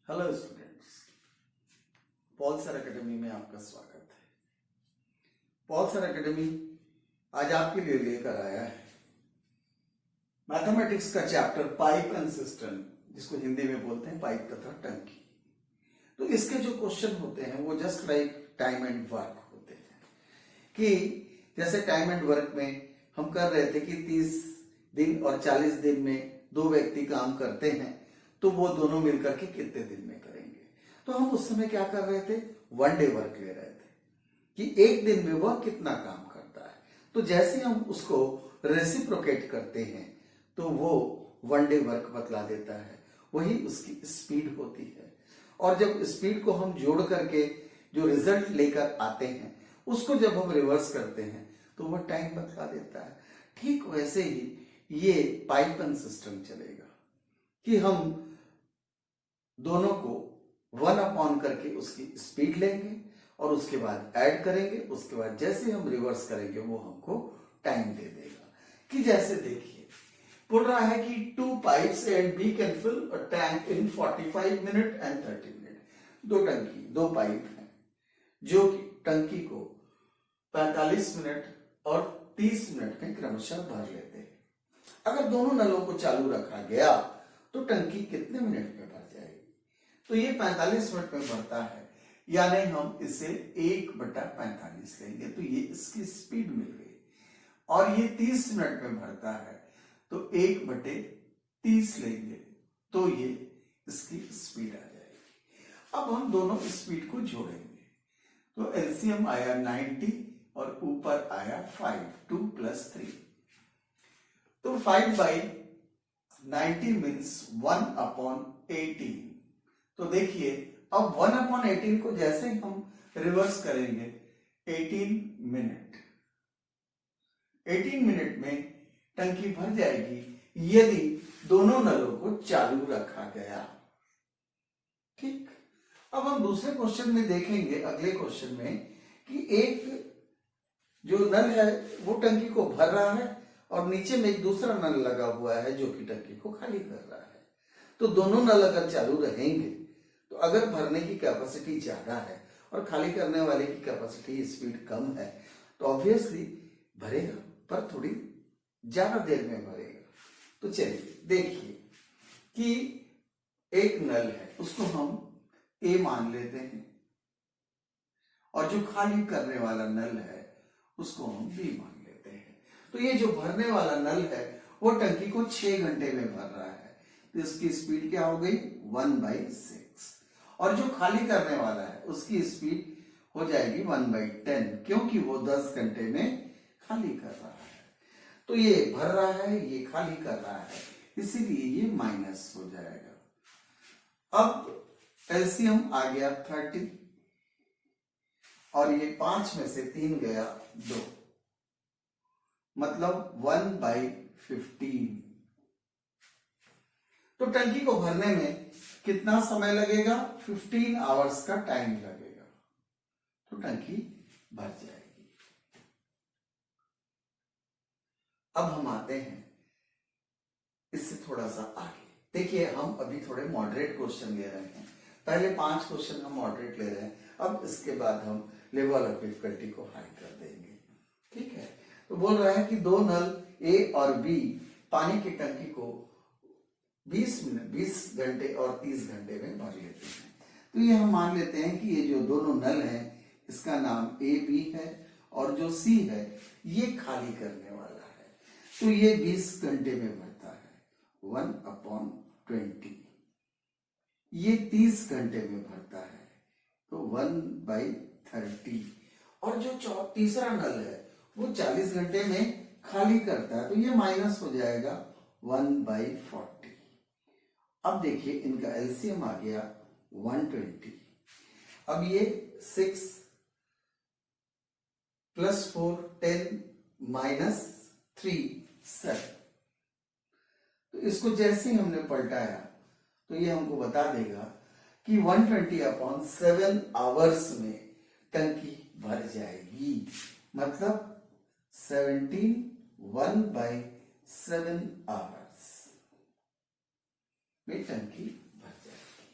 Hello students, Paul sir academy में आपका स्वागत है। पॉल सर एकेडमी आज आपके लिए लेकर आया है मैथमेटिक्स का चैप्टर पाइप एंड सिस्टम, जिसको हिंदी में बोलते हैं पाइप तथा टंकी। तो इसके जो क्वेश्चन होते हैं वो just like time and work होते हैं कि जैसे टाइम एंड वर्क में हम कर रहे थे कि 30 दिन और 40 दिन में दो व्यक्ति काम करते हैं, तो वो दोनों मिलकर के कितने दिन में करेंगे। तो हम उस समय क्या कर रहे थे, वन डे वर्क ले रहे थे कि एक दिन में वह कितना काम करता है। तो जैसे हम उसको रेसिप्रोकेट करते हैं तो वो वन डे वर्क बतला देता है, वही उसकी स्पीड होती है। और जब स्पीड को हम जोड़ करके जो रिजल्ट लेकर आते हैं उसको जब हम रिवर्स करते हैं तो वह टाइम बतला देता है। ठीक वैसे ही ये पाइप एंड सिस्टम चलेगा कि हम दोनों को 1/, करके उसकी स्पीड लेंगे और उसके बाद ऐड करेंगे, उसके बाद जैसे हम रिवर्स करेंगे वो हमको टाइम दे देगा। कि जैसे देखिए बोल रहा है कि 2 pipes and B can fill a tank in 45 minute and 30 minute. दो पाइप हैं जो कि टंकी को 45 मिनट और 30 मिनट में क्रमशः भर लेते हैं। अगर दोनों नलों को चालू रखा गया तो टंकी कितने मिनट में भर जाएगी। तो ये 45 मिनट में भरता है, यानी हम इसे 1/45 लेंगे तो ये इसकी स्पीड मिल गई। और ये 30 मिनट में भरता है तो 1/30 लेंगे तो ये इसकी स्पीड आ जाएगी। अब हम दोनों स्पीड को जोड़ेंगे तो एलसीएम आया 90 और ऊपर आया 5, 2 + 3। तो 5/90 मीन्स 1/18। तो देखिए अब 1/18 को जैसे हम रिवर्स करेंगे 18 मिनट में टंकी भर जाएगी यदि दोनों नलों को चालू रखा गया। ठीक, अब हम दूसरे क्वेश्चन में देखेंगे, अगले क्वेश्चन में, कि एक जो नल है वो टंकी को भर रहा है और नीचे में एक दूसरा नल लगा हुआ है जो कि टंकी को खाली कर रहा है। तो दोनों नल अगर चालू रहेंगे तो अगर भरने की कैपेसिटी ज्यादा है और खाली करने वाले की कैपेसिटी स्पीड कम है तो ऑब्वियसली भरेगा, पर थोड़ी ज्यादा देर में भरेगा। तो चलिए देखिए कि एक नल है उसको हम ए मान लेते हैं और जो खाली करने वाला नल है उसको हम बी मान लेते हैं। तो ये जो भरने वाला नल है वो टंकी को 6 घंटे में भर रहा है, तो इसकी स्पीड क्या हो गई 1/6। और जो खाली करने वाला है उसकी स्पीड हो जाएगी 1/10, क्योंकि वो 10 घंटे में खाली कर रहा है। तो ये भर रहा है, ये खाली कर रहा है, इसीलिए ये माइनस हो जाएगा। अब एलसीएम आ गया 30 और ये 5 में से 3 गया 2, मतलब 1/15। तो टंकी को भरने में कितना समय लगेगा, 15 आवर्स का टाइम लगेगा, तो टंकी भर जाएगी। अब हम आते हैं इससे थोड़ा सा आगे। देखिए हम अभी थोड़े मॉडरेट क्वेश्चन ले रहे हैं, पहले 5 क्वेश्चन हम मॉडरेट ले रहे हैं, अब इसके बाद हम लेवल ऑफ डिफिकल्टी को हाई कर देंगे। ठीक है, तो बोल रहा है कि दो नल ए और बी पानी की टंकी को 20 घंटे और 30 घंटे में भर लेते हैं। तो ये हम मान लेते हैं कि ये जो दोनों नल हैं इसका नाम ए बी है और जो सी है ये खाली करने वाला है, तो ये 20 घंटे में भरता है 1/20। ये 30 घंटे में भरता है तो 1/30। और जो तीसरा नल है वो 40 घंटे में खाली करता है, तो ये माइनस हो जाएगा 1/40। अब देखिए इनका एलसीएम आ गया 120। अब ये 6 + 4 10 - 3 7। तो इसको जैसे ही हमने पलटाया तो ये हमको बता देगा कि 120/7 आवर्स में टंकी भर जाएगी, मतलब 17 1/7 आवर्स में टंकी भर जाएगी।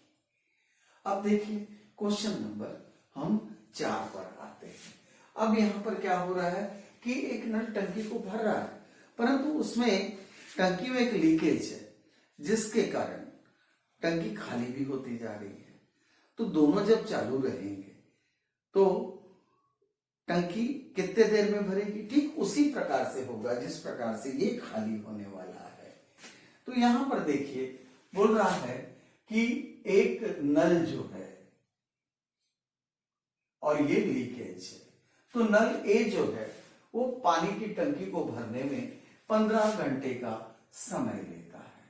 अब देखिए क्वेश्चन नंबर हम 4 पर आते हैं। अब यहां पर क्या हो रहा है कि एक नल टंकी को भर रहा है, परंतु उसमें टंकी में एक लीकेज है, जिसके कारण टंकी खाली भी होती जा रही है। तो दोनों जब चालू रहेंगे तो टंकी कितने देर में भरेगी? ठीक उसी प्रकार से होगा जिस प्रकार से ये खाली होने वाला है। तो यहां पर देखिए बोल रहा है कि एक नल जो है और ये लीकेज है, तो नल ए जो है वो पानी की टंकी को भरने में 15 घंटे का समय लेता है,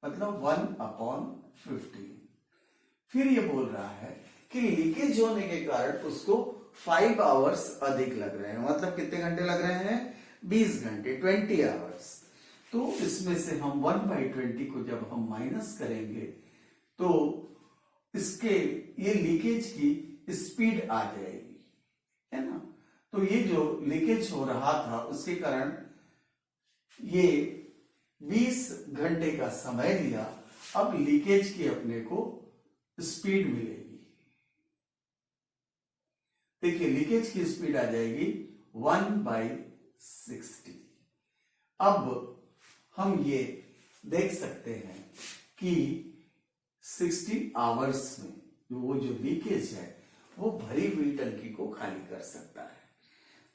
मतलब 1/15। फिर ये बोल रहा है कि लीकेज होने के कारण उसको 5 आवर्स अधिक लग रहे हैं, मतलब कितने घंटे लग रहे हैं? 20 घंटे, 20 आवर्स। तो इसमें से हम 1/20 को जब हम माइनस करेंगे तो इसके ये लीकेज की स्पीड आ जाएगी, है ना। तो ये जो लीकेज हो रहा था उसके कारण ये 20 घंटे का समय लिया। अब लीकेज की अपने को स्पीड मिलेगी। देखिए लीकेज की स्पीड आ जाएगी 1/60। अब हम ये देख सकते हैं कि 60 आवर्स में वो जो लीकेज है वो भरी हुई टंकी को खाली कर सकता है।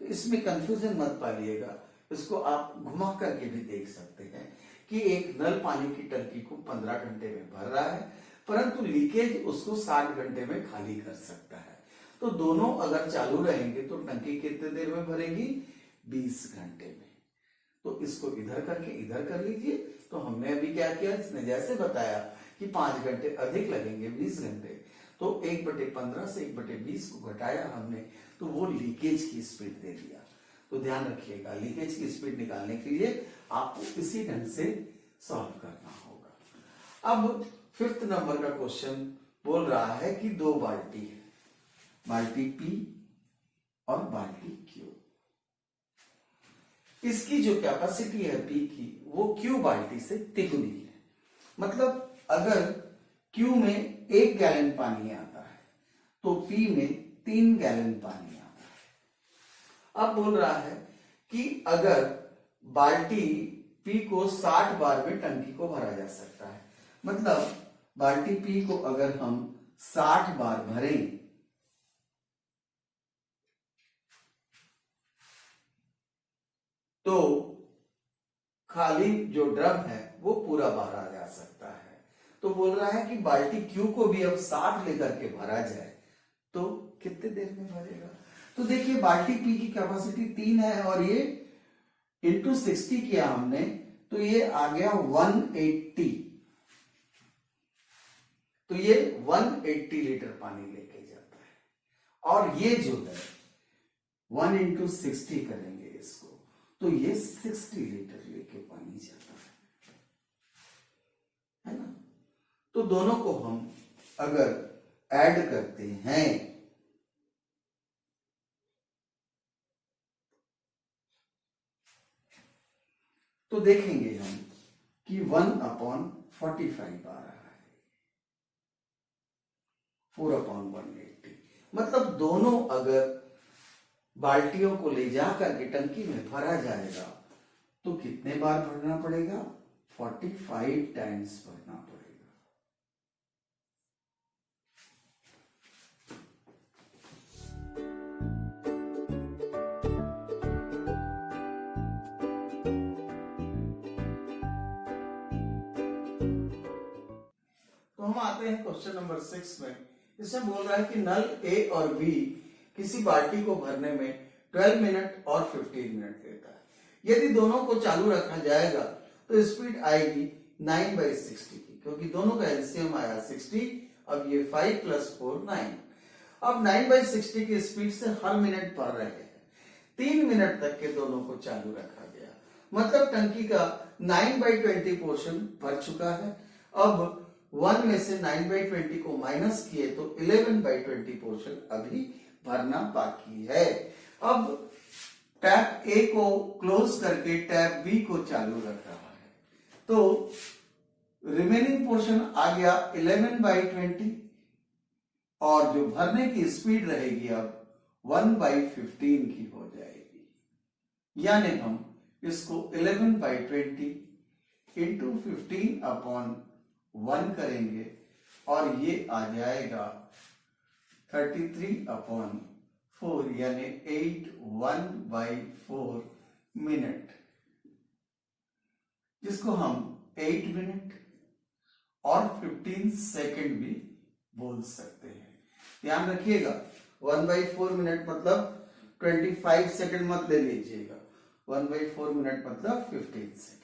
तो इसमें कंफ्यूजन मत पालिएगा, इसको आप घुमा करके भी देख सकते हैं कि एक नल पानी की टंकी को 15 घंटे में भर रहा है, परंतु लीकेज उसको 60 घंटे में खाली कर सकता है। तो दोनों अगर चालू रहेंगे तो टंकी कितने देर में भरेगी? 20 घंटे में। तो इसको इधर करके इधर कर लीजिए। तो हमने अभी क्या किया, इसने जैसे बताया कि 5 घंटे अधिक लगेंगे, 20 घंटे, तो 1/15 से 1/20 को घटाया हमने, तो वो लीकेज की स्पीड दे दिया। तो ध्यान रखिएगा, लीकेज की स्पीड निकालने के लिए आपको इसी ढंग से सॉल्व करना होगा। अब 5th नंबर का क्वेश्चन बोल रहा है कि 2 बाल्टी है, बाल्टी P और बाल्टी Q। इसकी जो कैपेसिटी है P की वो Q बाल्टी से तिगुनी है। मतलब अगर Q में 1 गैलन पानी आता है तो P में 3 गैलन पानी आता है। अब बोल रहा है कि अगर बाल्टी P को 60 बार में टंकी को भरा जा सकता है, मतलब बाल्टी P को अगर हम 60 बार भरें तो खाली जो ड्रम है वो पूरा भरा जा सकता है। तो बोल रहा है कि बाल्टी Q को भी अब 60 लेकर के भरा जाए तो कितने देर में भरेगा? तो देखिए बाल्टी P की कैपेसिटी 3 है और ये इंटू 60 किया हमने, तो ये आ गया 180। तो ये 180 लीटर पानी लेके जाता है। और ये जो है 1 इंटू 60 करेंगे इसको, तो ये 60 लीटर लेके पानी जाता है ना। तो दोनों को हम अगर ऐड करते हैं तो देखेंगे हम कि 1/45 आ रहा है, 4/180। मतलब दोनों अगर बाल्टियों को ले जाकर के टंकी में भरा जाएगा तो कितने बार भरना पड़ेगा? 45 टाइम्स भरना पड़ेगा। तो हम आते हैं क्वेश्चन नंबर 6 में। इसमें बोल रहा है कि नल ए और बी किसी बाल्टी को भरने में 12 मिनट और 15 मिनट लेता है। यदि दोनों को चालू रखा जाएगा तो स्पीड आएगी 9/60 की, क्योंकि दोनों का एलसीएम आया 60। अब ये 5 + 4 9। अब 9/60 की स्पीड से हर मिनट भर रहे हैं। 3 मिनट तक के दोनों को चालू रखा गया, मतलब टंकी का 9/20 पोर्शन भर चुका है। अब 1 में से 9/20 को माइनस किए तो 11/20 पोर्शन अभी भरना बाकी है। अब टैप ए को क्लोज करके टैप बी को चालू रख रहा है, तो रिमेनिंग पोर्शन आ गया 11/20। और जो भरने की स्पीड रहेगी अब 1/15 की हो जाएगी, यानी हम इसको 11/20 इंटू 15/1 करेंगे और ये आ जाएगा 33/4 यानी 81/4 मिनट, जिसको हम 8 मिनट और 15 सेकेंड भी बोल सकते हैं। ध्यान रखिएगा 1/4 मिनट मतलब 25 सेकेंड मत ले लीजिएगा, 1/4 मिनट मतलब 15 सेकेंड।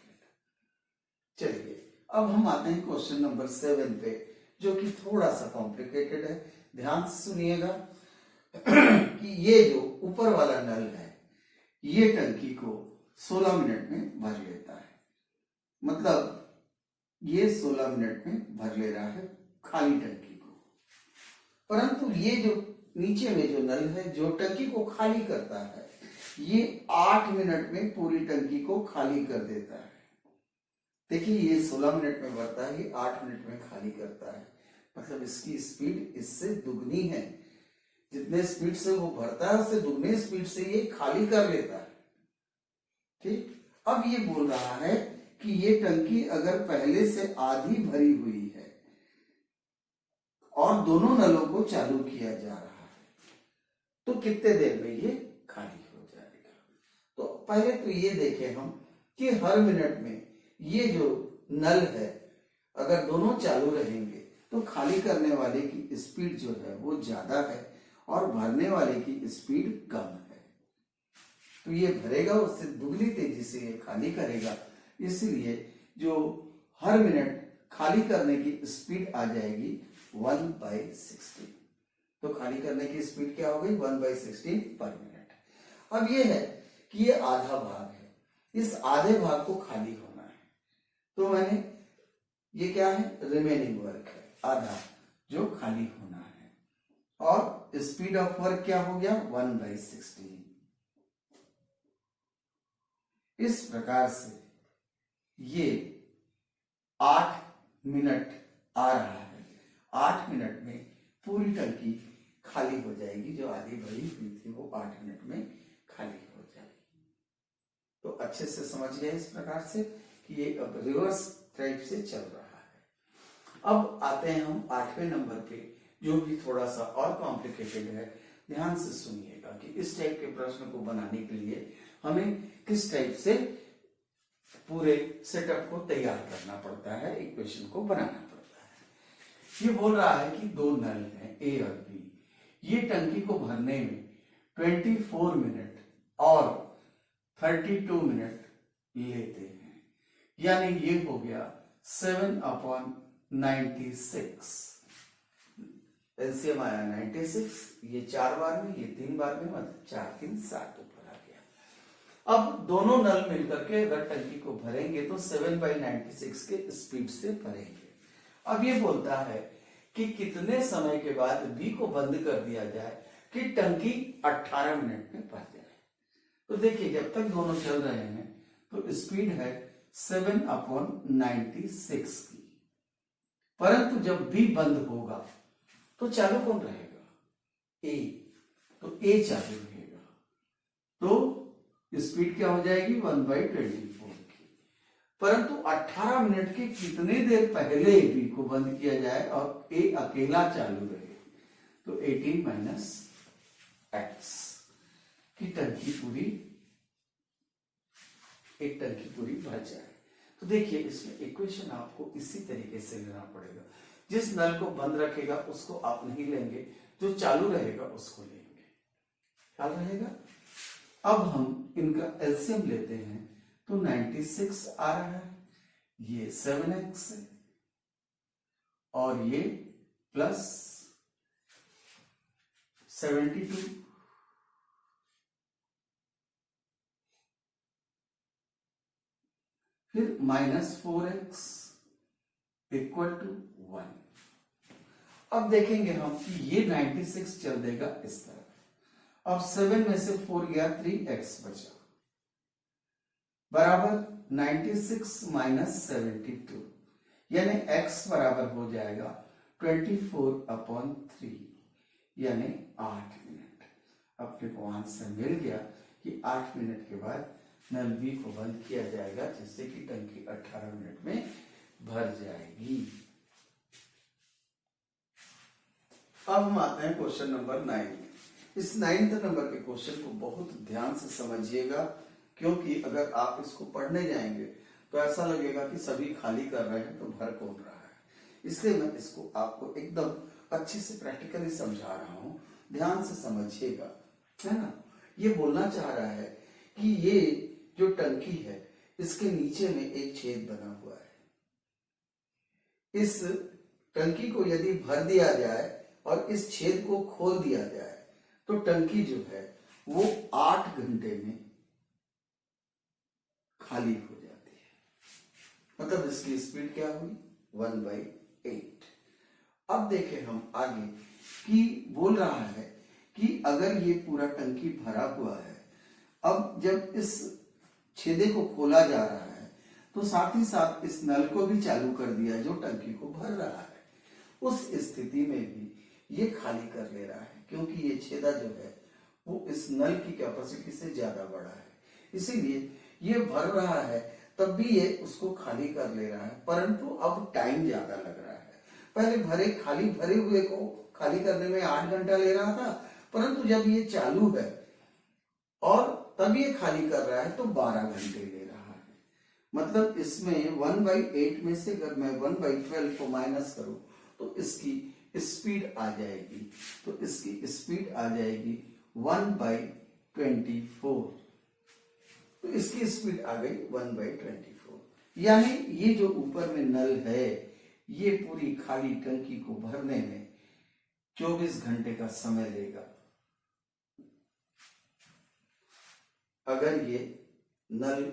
चलिए अब हम आते हैं क्वेश्चन नंबर 7 पे, जो कि थोड़ा सा कॉम्प्लिकेटेड है। ध्यान से सुनिएगा कि ये जो ऊपर वाला नल है ये टंकी को 16 मिनट में भर लेता है, मतलब ये 16 मिनट में भर ले रहा है खाली टंकी को। परंतु ये जो नीचे में जो नल है जो टंकी को खाली करता है ये 8 मिनट में पूरी टंकी को खाली कर देता है। देखिए ये 16 मिनट में भरता है, ये 8 मिनट में खाली करता है, मतलब इसकी स्पीड इससे दुगनी है। जितने स्पीड से वो भरता है उससे दुगने स्पीड से ये खाली कर लेता है। ठीक, अब ये बोल रहा है कि ये टंकी अगर पहले से आधी भरी हुई है और दोनों नलों को चालू किया जा रहा है तो कितने देर में ये खाली हो जाएगा। तो पहले तो ये देखें हम कि हर मिनट में ये जो नल है अगर दोनों चालू रहेंगे तो खाली करने वाले की स्पीड जो है वो ज्यादा है और भरने वाले की स्पीड कम है। तो ये भरेगा उससे दुगनी तेजी से ये खाली करेगा, इसलिए जो हर मिनट खाली करने की स्पीड आ जाएगी 1/16। तो खाली करने की स्पीड क्या हो गई 1/16 पर मिनट। अब ये है कि ये आधा भाग है, इस आधे भाग को खाली होना है, तो मैंने ये क्या है रिमेनिंग वर्क है आधा जो खाली होना है, और स्पीड ऑफ वर्क क्या हो गया 1/16। इस प्रकार से ये 8 मिनट आ रहा है, 8 मिनट में पूरी टंकी खाली हो जाएगी, जो आधी भरी हुई थी वो 8 मिनट में खाली हो जाएगी। तो अच्छे से समझ गए इस प्रकार से कि ये अब रिवर्स टाइप से चल रहा है। अब आते हैं हम 8वें नंबर पे, जो भी थोड़ा सा और कॉम्प्लिकेटेड है। ध्यान से सुनिएगा कि इस टाइप के प्रश्न को बनाने के लिए हमें किस टाइप से पूरे सेटअप को तैयार करना पड़ता है, इक्वेशन को बनाना पड़ता है। ये बोल रहा है कि दो नल हैं ए और बी, ये टंकी को भरने में 24 मिनट और 32 मिनट लेते हैं, यानी ये हो गया 7/96। एलसीएम आया 96, ये 4 बार में, ये 3 बार में, मतलब 4 3 7 ऊपर आ गया। अब दोनों नल मिलकर के अगर टंकी को भरेंगे तो 7/96 के स्पीड से भरेंगे। अब ये बोलता है कि कितने समय के बाद बी को बंद कर दिया जाए कि टंकी 18 मिनट में भर जाए। तो देखिए जब तक दोनों चल रहे हैं तो स्पीड है 7/96 की, परंतु जब बी बंद होगा तो चालू कौन रहेगा ए, तो ए चालू रहेगा, तो स्पीड क्या हो जाएगी 1/24 की। परंतु 18 मिनट के कितने देर पहले बी को बंद किया जाए और ए अकेला चालू रहे, तो 18 - x की टंकी पूरी, एक टंकी पूरी भर जाए। तो देखिए इसमें इक्वेशन आपको इसी तरीके से लेना पड़ेगा, जिस नल को बंद रखेगा उसको आप नहीं लेंगे, जो चालू रहेगा उसको लेंगे, ख्याल रहेगा। अब हम इनका एलसीएम लेते हैं तो 96 आ रहा है, ये 7x है और ये प्लस 72, फिर -4x इक्वल टू 1। अब देखेंगे हम कि ये 96 चल देगा इस तरफ। अब 7 में से 4 गया, 3x बचा, बराबर 96 - 72, यानी x बराबर हो जाएगा 24/3। यानी 8 मिनट। अपने को आंसर मिल गया कि 8 मिनट के बाद नल बी को बंद किया जाएगा, जिससे कि टंकी 18 मिनट में भर जाएगी। अब हम आते हैं क्वेश्चन नंबर 9। इस 9th नंबर के क्वेश्चन को बहुत ध्यान से समझिएगा, क्योंकि अगर आप इसको पढ़ने जाएंगे तो ऐसा लगेगा कि सभी खाली कर रहे हैं तो भर कौन रहा है। इसलिए मैं इसको आपको एकदम अच्छे से प्रैक्टिकली समझा रहा हूं, ध्यान से समझिएगा, है ना। ये बोलना चाह रहा है कि ये जो टंकी है इसके नीचे में एक छेद बना हुआ है। इस टंकी को यदि भर दिया जाए और इस छेद को खोल दिया जाए तो टंकी जो है वो 8 घंटे में खाली हो जाती है। मतलब इसकी स्पीड क्या हुई 1/8। अब देखें हम आगे कि बोल रहा है कि अगर ये पूरा टंकी भरा हुआ है, अब जब इस छेदे को खोला जा रहा है तो साथ ही साथ इस नल को भी चालू कर दिया जो टंकी को भर रहा है। उस स्थिति में भी ये खाली कर ले रहा है, क्योंकि ये छेदा जो है वो इस नल की कैपेसिटी से ज्यादा बड़ा है, इसीलिए ये भर रहा है, तब भी ये उसको खाली कर ले रहा है। परंतु अब टाइम ज्यादा लग रहा है। पहले भरे हुए को खाली करने में 8 घंटा ले रहा था, परंतु जब ये चालू है और तब ये खाली कर रहा है तो 12 घंटे ले रहा है। मतलब इसमें 1/8 में से अगर मैं 1/12 को माइनस करूं तो इसकी स्पीड आ जाएगी, तो इसकी स्पीड आ जाएगी 1/24। तो इसकी स्पीड आ गई 1/24। यानी ये जो ऊपर में नल है ये पूरी खाली टंकी को भरने में 24 घंटे का समय लेगा। अगर ये नल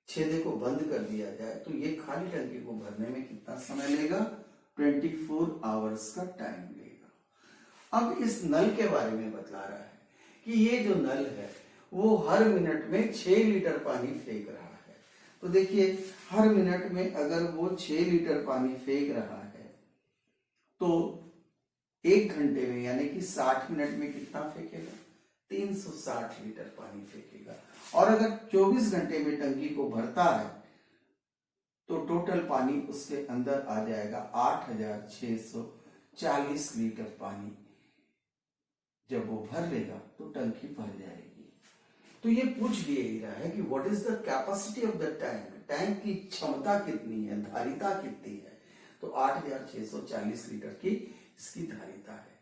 छेदे को बंद कर दिया जाए तो ये खाली टंकी को भरने में कितना समय लेगा 24 आवर्स का टाइम लेगा। अब इस नल के बारे में बतला रहा है कि ये जो नल है वो हर मिनट में 6 लीटर पानी फेंक रहा है। तो देखिए हर मिनट में अगर वो 6 लीटर पानी फेंक रहा है तो 1 घंटे में यानी कि 60 मिनट में कितना फेंकेगा 360 लीटर पानी फेंकेगा। और अगर 24 घंटे में टंकी को भरता है तो टोटल पानी उसके अंदर आ जाएगा 8640 लीटर पानी। जब वो भर लेगा तो टंकी भर जाएगी। तो ये पूछ लिया ही रहा है कि what is the capacity of the tank, tank की क्षमता कितनी है, धारिता कितनी है। तो 8640 लीटर की इसकी धारिता है।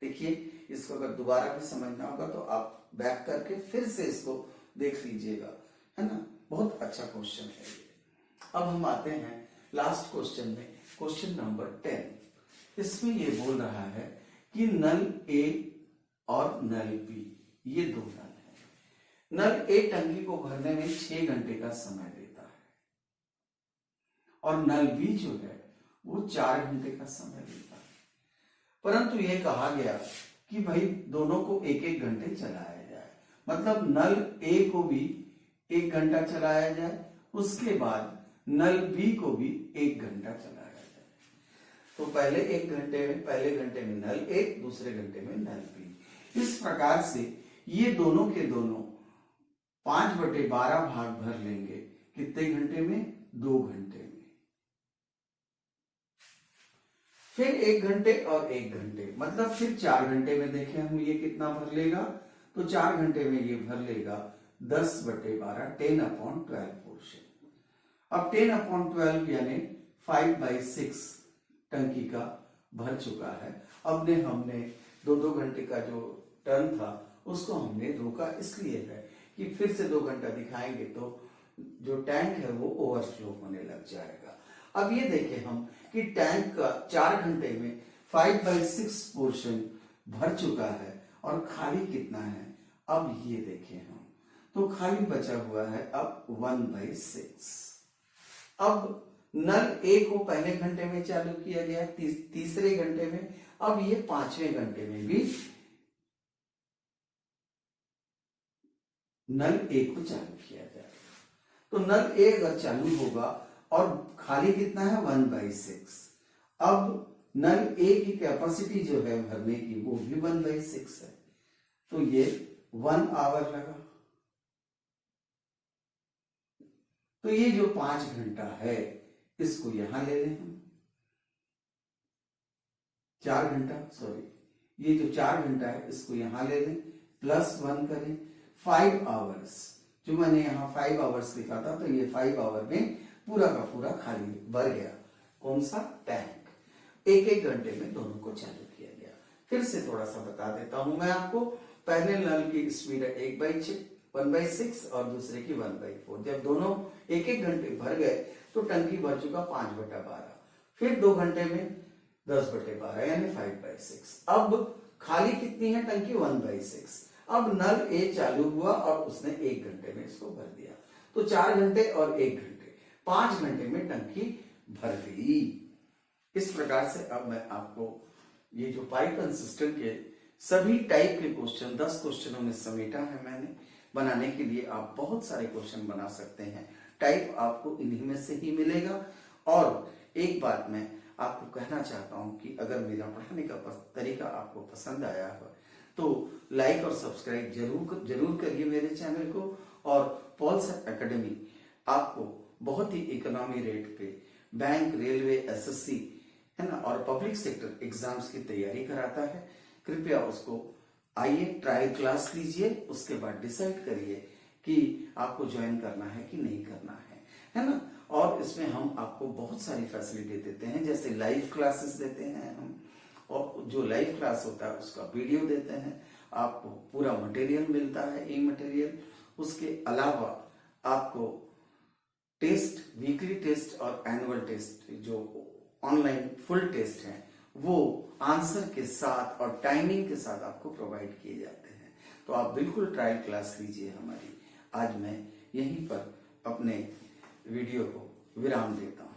देखिए इसको अगर दोबारा भी समझना होगा तो आप बैक करके फिर से इसको देख लीजिएगा, है ना। बहुत अच्छा क्वेश्चन है ये। अब हम आते हैं लास्ट क्वेश्चन में, क्वेश्चन नंबर 10। इसमें ये बोल रहा है कि नल ए और नल बी ये दो नल है। नल ए टंकी को भरने में 6 घंटे का समय लेता है और नल बी जो है वो 4 घंटे का समय लेता है। परंतु ये कहा गया कि भाई दोनों को 1-1 घंटे चलाया जाए। मतलब नल ए को भी 1 घंटा चलाया जाए, उसके बाद नल बी को भी 1 घंटा चलाया जाए। तो पहले घंटे में नल ए, दूसरे घंटे में नल बी। इस प्रकार से ये दोनों के दोनों 5/12 भाग भर लेंगे। कितने घंटे में 2 घंटे में। फिर 1 घंटे और 1 घंटे, मतलब फिर 4 घंटे में देखें हम ये कितना भर लेगा। तो 4 घंटे में ये भर लेगा 10/12 10/12 पोर्शन। अब 10/12 यानी 5/6 टंकी का भर चुका है। अब हमने 2-2 घंटे का जो टर्न था उसको हमने रोका, इसलिए है कि फिर से 2 घंटा दिखाएंगे तो जो टैंक है वो ओवरफ्लो होने लग जाएगा। अब ये देखें हम कि टैंक का 4 घंटे में 5/6 पोर्शन भर चुका है और खाली कितना है। अब ये देखें हम तो खाली बचा हुआ है अब 1/6। अब नल ए को पहले घंटे में चालू किया गया, तीसरे घंटे में। अब ये 5वें घंटे में भी नल ए को चालू किया जाएगा। तो नल ए अगर चालू होगा और खाली कितना है 1/6। अब नल ए की कैपेसिटी जो है भरने की वो भी 1/6 है, तो ये 1 आवर लगा। तो ये जो 5 घंटा है इसको यहां ले लें हम, 4 घंटा, सॉरी, ये जो 4 घंटा है इसको यहां ले लें, +1 करें, 5 आवर्स, जो मैंने यहाँ 5 आवर्स लिखा था, तो ये 5 आवर में पूरा का पूरा खाली भर गया। कौन सा? टैंक। एक एक घंटे में दोनों को चालू किया गया। फिर से थोड़ा सा बता देता हूं मैं आपको। पहले नल की स्पीड है 1/6 और दूसरे की 1/4। जब दोनों एक एक घंटे भर गए तो टंकी भर चुका 5/12। फिर 2 घंटे में 10/12 यानी 5/6। अब खाली कितनी है टंकी? 1/6। अब नल ए चालू हुआ और उसने 1 घंटे में इसको भर दिया, तो 4 घंटे और 1 घंटे, 5 घंटे में टंकी भर गई। इस प्रकार से अब मैं आपको ये जो पाइप एंड सिस्टम के सभी टाइप के क्वेश्चन 10 क्वेश्चनों में समेटा है मैंने। बनाने के लिए आप बहुत सारे क्वेश्चन बना सकते हैं, टाइप आपको इन्हीं में से ही मिलेगा। और एक बात मैं आपको कहना चाहता हूं कि अगर मेरा पढ़ाने का तरीका आपको पसंद आया हो तो लाइक और सब्सक्राइब जरूर करिए मेरे चैनल को। और पॉल्स एकेडमी आपको बहुत ही इकोनॉमी रेट पे बैंक, रेलवे, एसएससी है ना, और पब्लिक सेक्टर एग्जाम्स की तैयारी कराता है। कृपया उसको आइए, ट्रायल क्लास लीजिए, उसके बाद डिसाइड करिए कि आपको ज्वाइन करना है कि नहीं करना है ना। और इसमें हम आपको बहुत सारी फैसिलिटी देते हैं, जैसे लाइव क्लासेस देते हैं हम, और जो लाइव क्लास होता है उसका वीडियो देते हैं, आपको पूरा मटेरियल मिलता है, ई मटेरियल। उसके अलावा आपको टेस्ट, वीकली टेस्ट और एनुअल टेस्ट, जो ऑनलाइन फुल टेस्ट हैं, वो आंसर के साथ और टाइमिंग के साथ आपको प्रोवाइड किए जाते हैं। तो आप बिल्कुल ट्रायल क्लास लीजिए हमारी। आज मैं यहीं पर अपने वीडियो को विराम देता हूं।